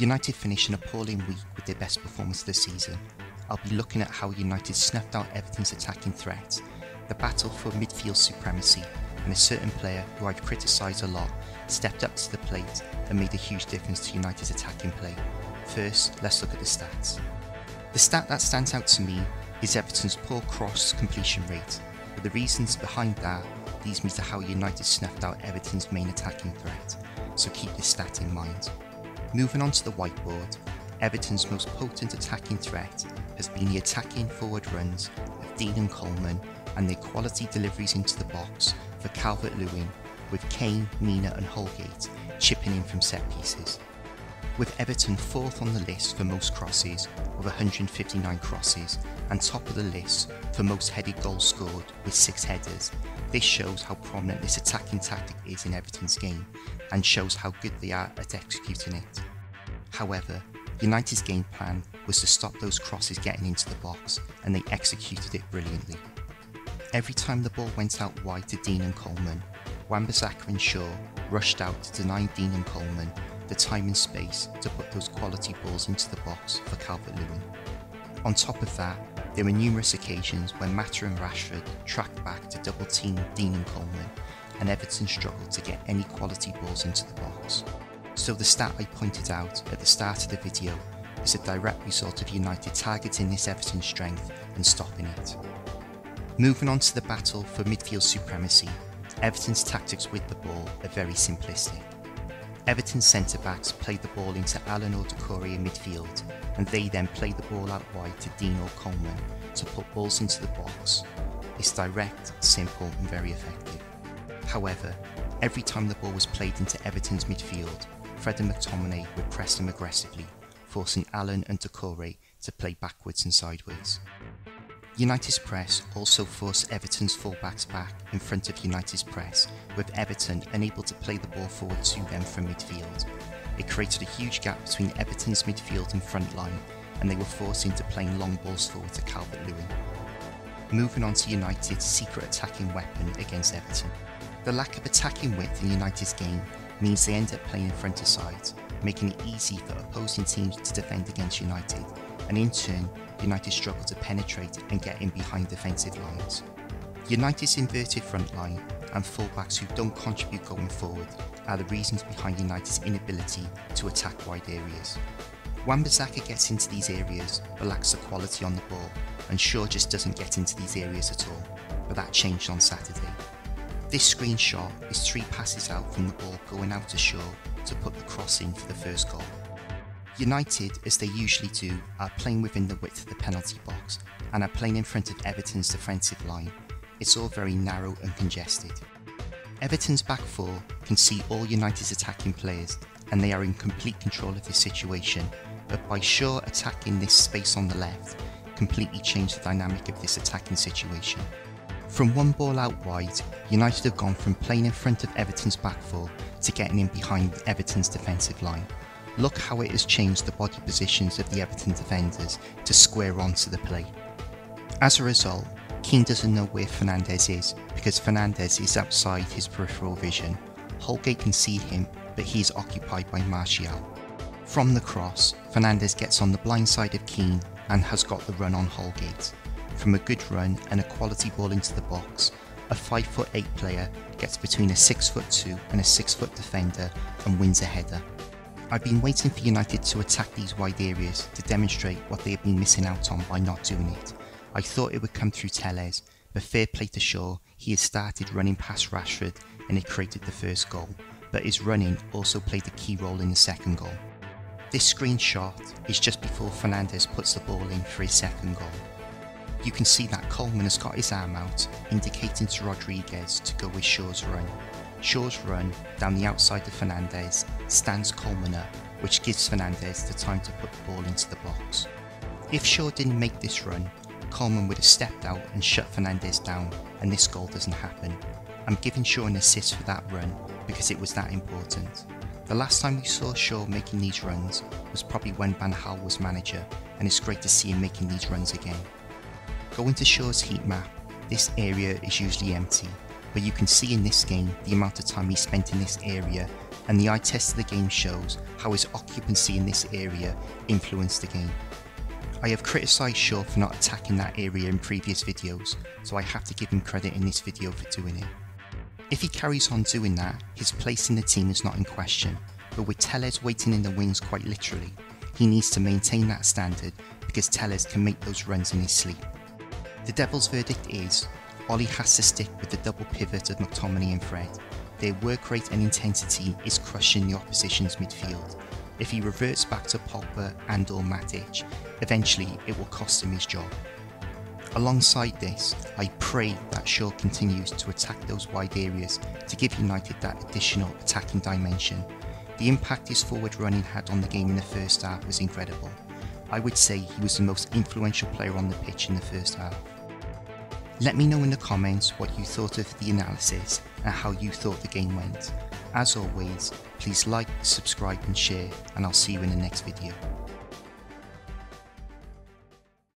United finished an appalling week with their best performance of the season. I'll be looking at how United snuffed out Everton's attacking threat, the battle for midfield supremacy, and a certain player who I've criticised a lot stepped up to the plate and made a huge difference to United's attacking play. First, let's look at the stats. The stat that stands out to me is Everton's poor cross completion rate, but the reasons behind that leads me to how United snuffed out Everton's main attacking threat, so keep this stat in mind. Moving on to the whiteboard, Everton's most potent attacking threat has been the attacking forward runs of Dean and Coleman and their quality deliveries into the box for Calvert-Lewin, with Kane, Mina and Holgate chipping in from set pieces. With Everton fourth on the list for most crosses with 159 crosses and top of the list for most headed goals scored with 6 headers, this shows how prominent this attacking tactic is in Everton's game and shows how good they are at executing it. However, United's game plan was to stop those crosses getting into the box, and they executed it brilliantly. Every time the ball went out wide to Dean and Coleman, Wan-Bissaka and Shaw rushed out to deny Dean and Coleman the time and space to put those quality balls into the box for Calvert-Lewin. On top of that, there were numerous occasions when Mata and Rashford tracked back to double team Dean and Coleman, and Everton struggled to get any quality balls into the box. So the stat I pointed out at the start of the video is a direct result of United targeting this Everton strength and stopping it. Moving on to the battle for midfield supremacy, Everton's tactics with the ball are very simplistic. Everton's centre-backs play the ball into Allen or Doucouré in midfield, and they then play the ball out wide to Dean or Coleman to put balls into the box. It's direct, simple and very effective. However, every time the ball was played into Everton's midfield, Fred and McTominay would press them aggressively, forcing Allen and Doucouré to play backwards and sideways. United's press also forced Everton's fullbacks back in front of United's press, with Everton unable to play the ball forward to them from midfield. It created a huge gap between Everton's midfield and front line, and they were forced into playing long balls forward to Calvert-Lewin. Moving on to United's secret attacking weapon against Everton. The lack of attacking width in United's game means they end up playing in front of sides, making it easy for opposing teams to defend against United, and in turn, United struggle to penetrate and get in behind defensive lines. United's inverted front line and fullbacks who don't contribute going forward are the reasons behind United's inability to attack wide areas. Wan-Bissaka gets into these areas but lacks the quality on the ball, and Shaw just doesn't get into these areas at all, but that changed on Saturday. This screenshot is 3 passes out from the ball going out to Shaw to put the cross in for the first goal. United, as they usually do, are playing within the width of the penalty box and are playing in front of Everton's defensive line. It's all very narrow and congested. Everton's back 4 can see all United's attacking players and they are in complete control of this situation, but by Shaw attacking this space on the left, completely changed the dynamic of this attacking situation. From one ball out wide, United have gone from playing in front of Everton's back 4 to getting in behind Everton's defensive line. Look how it has changed the body positions of the Everton defenders to square onto the play. As a result, Keane doesn't know where Fernandes is because Fernandes is outside his peripheral vision. Holgate can see him, but he is occupied by Martial. From the cross, Fernandes gets on the blind side of Keane and has got the run on Holgate. From a good run and a quality ball into the box, a 5'8" player gets between a 6'2" and a 6' defender and wins a header. I've been waiting for United to attack these wide areas to demonstrate what they have been missing out on by not doing it. I thought it would come through Telles, but fair play to Shaw, he has started running past Rashford and it created the first goal, but his running also played a key role in the second goal. This screenshot is just before Fernandes puts the ball in for his second goal. You can see that Coleman has got his arm out, indicating to Rodriguez to go with Shaw's run. Shaw's run down the outside of Fernandes stands Coleman up, which gives Fernandes the time to put the ball into the box. If Shaw didn't make this run, Coleman would have stepped out and shut Fernandes down, and this goal doesn't happen. I'm giving Shaw an assist for that run because it was that important. The last time we saw Shaw making these runs was probably when Van Gaal was manager, and it's great to see him making these runs again. Going to Shaw's heat map, this area is usually empty, but you can see in this game the amount of time he spent in this area and the eye test of the game shows how his occupancy in this area influenced the game. I have criticised Shaw for not attacking that area in previous videos, so I have to give him credit in this video for doing it. If he carries on doing that, his place in the team is not in question, but with Telles waiting in the wings quite literally, he needs to maintain that standard because Telles can make those runs in his sleep. The Devils' verdict is, Ole has to stick with the double pivot of McTominay and Fred. Their work rate and intensity is crushing the opposition's midfield. If he reverts back to Pogba and or Matic, eventually it will cost him his job. Alongside this, I pray that Shaw continues to attack those wide areas to give United that additional attacking dimension. The impact his forward running had on the game in the first half was incredible. I would say he was the most influential player on the pitch in the first half. Let me know in the comments what you thought of the analysis and how you thought the game went. As always, please like, subscribe and share, and I'll see you in the next video.